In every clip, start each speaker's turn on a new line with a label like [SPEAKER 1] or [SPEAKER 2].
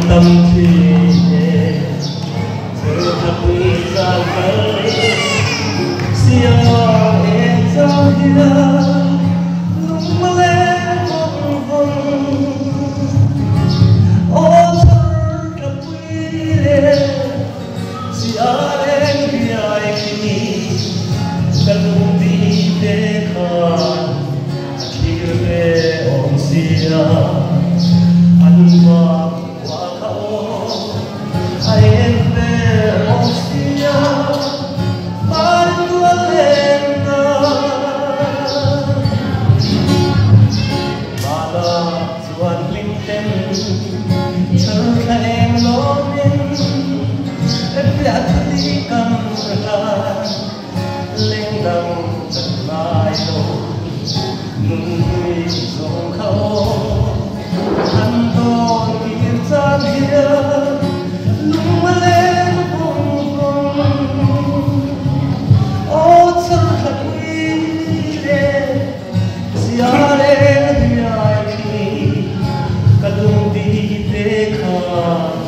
[SPEAKER 1] tâm thủy thơ thật quý ra vơi xia em ra hia lung lên vòng vòng ô thơ thật quý lên xia em biai kini kalung di dekhan akhir me om sia anwa wakao ayen me om sia parua lena bala chuan linten thar khaeng lomin epyat di kam ra lên đầu thật vai đồ người dòng khâu thân tôi kiên gian hiền lung lên vùng vùng ô chân thật quý lên xia lên nhai khi cả lung đi về khăn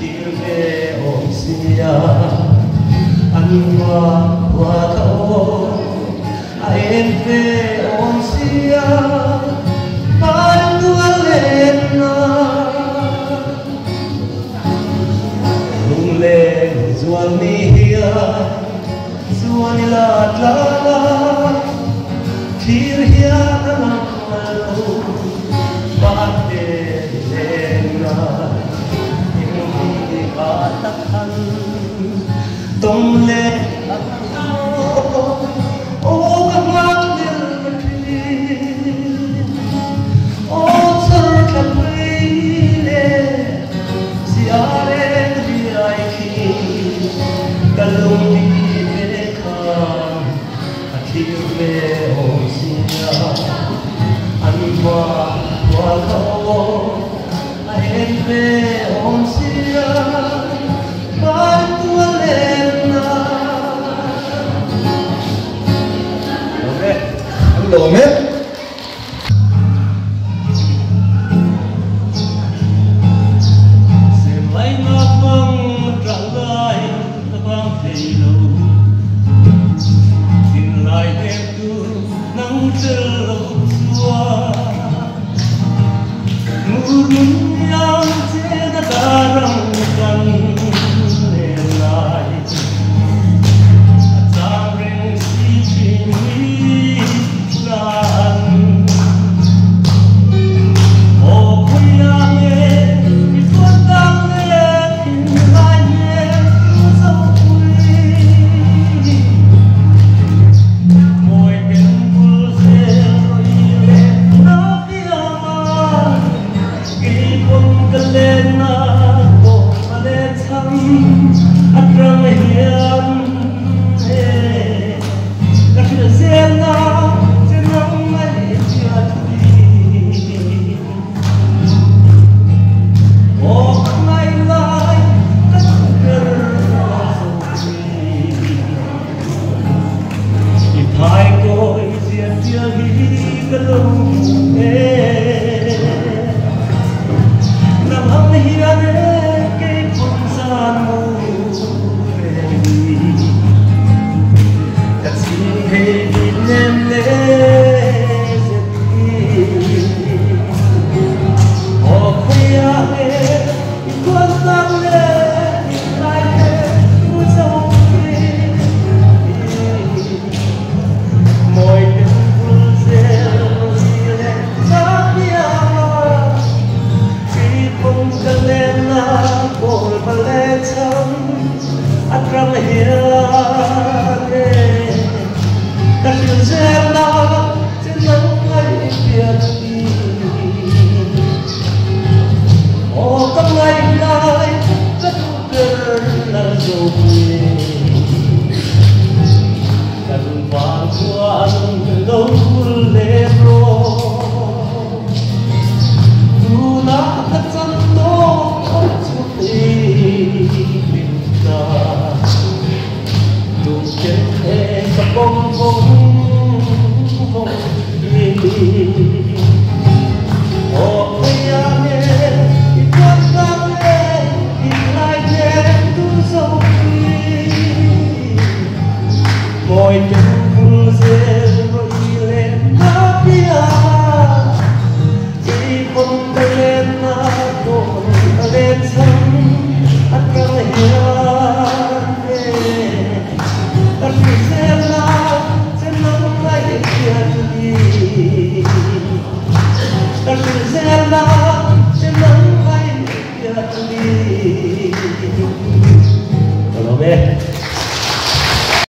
[SPEAKER 1] chiều về ôm xia anh qua thâu em về ôm xia ban tua lên lung lên ruộng mi hia ruộng lạt la thir hia na khâu ban đêm lên em đi cả tắc thân tung lên ô các mắt lên ô sơ thật quý lên xia lên vì ai khi cả lung đi về khăn khi về ôm xia anh qua khâu em về ôm xia ban tua lên anh đồ mết xem lấy ngọc vâng trắng gai vang thầy lâu tin lại em cứ nắng chờ lâu xua mưa rung yang trên đã răng cằn lên lại ta rèn si chuyện mi lan ô khơi nghe mi xuân đang lên lại nghe dấu quy môi bên vui rơi lên nó kia mà kỳ quân cần lên Hãy go,